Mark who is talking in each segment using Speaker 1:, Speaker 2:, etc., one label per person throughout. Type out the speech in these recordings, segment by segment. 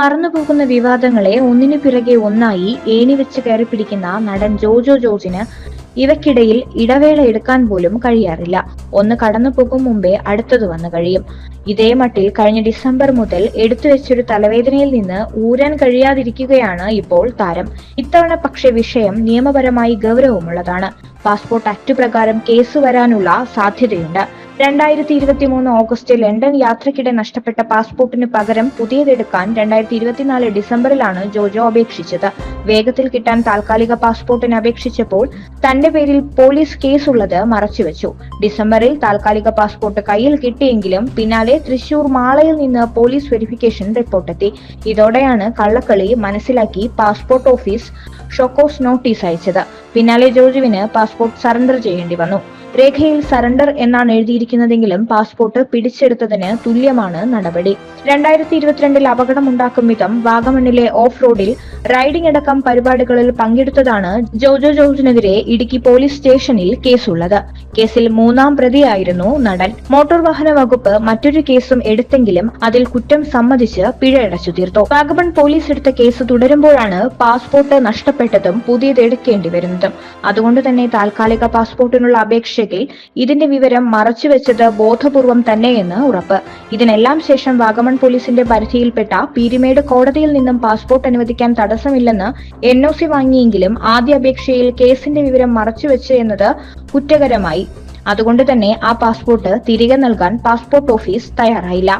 Speaker 1: പറന്നുപോകുന്ന വിവാദങ്ങളെ ഒന്നിനു പിറകെ ഒന്നായി ഏണിവെച്ച് കയറിപ്പിടിക്കുന്ന നടൻ ജോജോ ജോർജിന് ഇവയ്ക്കിടയിൽ ഇടവേള എടുക്കാൻ പോലും കഴിയാറില്ല. ഒന്ന് കടന്നുപോകും മുമ്പേ അടുത്തത് വന്നു കഴിയും. ഇതേ മട്ടിൽ കഴിഞ്ഞ ഡിസംബർ മുതൽ എടുത്തുവെച്ചൊരു തലവേദനയിൽ നിന്ന് ഊരാൻ കഴിയാതിരിക്കുകയാണ് ഇപ്പോൾ താരം. ഇത്തവണ പക്ഷേ വിഷയം നിയമപരമായി ഗൗരവമുള്ളതാണ്. പാസ്പോർട്ട് ആക്ട് പ്രകാരം കേസ് വരാനുള്ള സാധ്യതയുണ്ട്. 2023 ഓഗസ്റ്റിൽ ലണ്ടൻ യാത്രയ്ക്കിടെ നഷ്ടപ്പെട്ട പാസ്പോർട്ടിന് പകരം പുതിയതെടുക്കാൻ 2024 ഡിസംബറിലാണ് ജോജോ അപേക്ഷിച്ചത്. വേഗത്തിൽ കിട്ടാൻ താൽക്കാലിക പാസ്പോർട്ടിന് അപേക്ഷിച്ചപ്പോൾ തന്റെ പേരിൽ പോലീസ് കേസുള്ളത് മറച്ചുവെച്ചു. ഡിസംബറിൽ താൽക്കാലിക പാസ്പോർട്ട് കയ്യിൽ കിട്ടിയെങ്കിലും പിന്നാലെ തൃശൂർ മാളയിൽ നിന്ന് പോലീസ് വെരിഫിക്കേഷൻ റിപ്പോർട്ടെത്തി. ഇതോടെയാണ് കള്ളക്കളി മനസ്സിലാക്കി പാസ്പോർട്ട് ഓഫീസ് ഷോക്കോസ് നോട്ടീസ് അയച്ചത്. പിന്നാലെ ജോജുവിന് പാസ്പോർട്ട് സറണ്ടർ ചെയ്യേണ്ടി വന്നു. രേഖയിൽ സറണ്ടർ എന്നാണ് എഴുതിയിരിക്കുന്നതെങ്കിലും പാസ്പോർട്ട് പിടിച്ചെടുത്തതിന് തുല്യമാണ് നടപടി. 2022 അപകടമുണ്ടാക്കും വിധം വാഗമണ്ണിലെ ഓഫ് റോഡിൽ റൈഡിംഗ് അടക്കം പരിപാടികളിൽ പങ്കെടുത്തതാണ് ജോജോ ജോർജിനെതിരെ ഇടുക്കി പോലീസ് സ്റ്റേഷനിൽ കേസുള്ളത്. കേസിൽ 3ാം പ്രതിയായിരുന്നു നടൻ. മോട്ടോർ വാഹന വകുപ്പ് മറ്റൊരു കേസും എടുത്തെങ്കിലും അതിൽ കുറ്റം സമ്മതിച്ച് പിഴയടച്ചു തീർത്തു. വാഗമൺ പോലീസ് എടുത്ത കേസ് തുടരുമ്പോഴാണ് പാസ്പോർട്ട് നഷ്ടപ്പെട്ടതും പുതിയത് എടുക്കേണ്ടി വരുന്നതും. അതുകൊണ്ട് തന്നെ താൽക്കാലിക പാസ്പോർട്ടിനുള്ള അപേക്ഷ ഇതിന്റെ വിവരം മറച്ചുവെച്ചത് ബോധപൂർവം തന്നെയെന്ന് ഉറപ്പ്. ഇതിനെല്ലാം ശേഷം വാഗമൺ പോലീസിന്റെ പരിധിയിൽപ്പെട്ട പീരുമേട് കോടതിയിൽ നിന്നും പാസ്പോർട്ട് അനുവദിക്കാൻ തടസ്സമില്ലെന്ന് NOC വാങ്ങിയെങ്കിലും ആദ്യ അപേക്ഷയിൽ കേസിന്റെ വിവരം മറച്ചുവെച്ച് എന്നത് കുറ്റകരമായി. അതുകൊണ്ട് തന്നെ ആ പാസ്പോർട്ട് തിരികെ നൽകാൻ പാസ്പോർട്ട് ഓഫീസ് തയ്യാറായില്ല.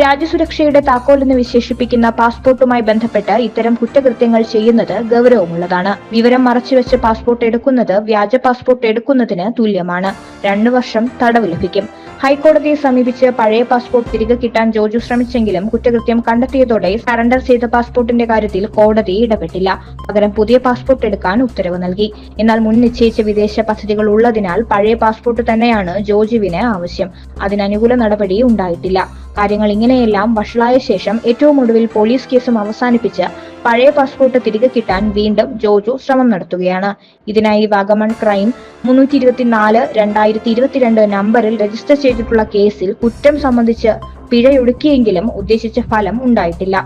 Speaker 1: രാജ്യസുരക്ഷയുടെ താക്കോൽ എന്ന് വിശേഷിപ്പിക്കുന്ന പാസ്പോർട്ടുമായി ബന്ധപ്പെട്ട് ഇത്തരം കുറ്റകൃത്യങ്ങൾ ചെയ്യുന്നത് ഗൗരവമുള്ളതാണ്. വിവരം മറച്ചുവെച്ച് പാസ്പോർട്ട് എടുക്കുന്നത് വ്യാജ പാസ്പോർട്ട് എടുക്കുന്നതിന് തുല്യമാണ്. 2 വർഷം തടവ് ലഭിക്കും. ഹൈക്കോടതിയെ സമീപിച്ച് പഴയ പാസ്പോർട്ട് തിരികെ കിട്ടാൻ ജോജു ശ്രമിച്ചെങ്കിലും കുറ്റകൃത്യം കണ്ടെത്തിയതോടെ സറണ്ടർ ചെയ്ത പാസ്പോർട്ടിന്റെ കാര്യത്തിൽ കോടതി ഇടപെട്ടില്ല. പകരം പുതിയ പാസ്പോർട്ട് എടുക്കാൻ ഉത്തരവ് നൽകി. എന്നാൽ മുൻ നിശ്ചയിച്ച വിദേശ പദ്ധതികൾ ഉള്ളതിനാൽ പഴയ പാസ്പോർട്ട് തന്നെയാണ് ജോജുവിന് ആവശ്യം. അതിനനുകൂല നടപടി ഉണ്ടായിട്ടില്ല. കാര്യങ്ങൾ ഇങ്ങനെയെല്ലാം വഷളായ ശേഷം ഏറ്റവും ഒടുവിൽ പോലീസ് കേസും അവസാനിപ്പിച്ച് പഴയ പാസ്പോർട്ട് തിരികെ കിട്ടാൻ വീണ്ടും ജോജു ശ്രമം നടത്തുകയാണ്. ഇതിനായി വാഗമൺ ക്രൈം 324/2022 നമ്പറിൽ രജിസ്റ്റർ ചെയ്തിട്ടുള്ള കേസിൽ കുറ്റം സംബന്ധിച്ച് പിഴയൊടുക്കിയെങ്കിലും ഉദ്ദേശിച്ച ഫലം ഉണ്ടായിട്ടില്ല.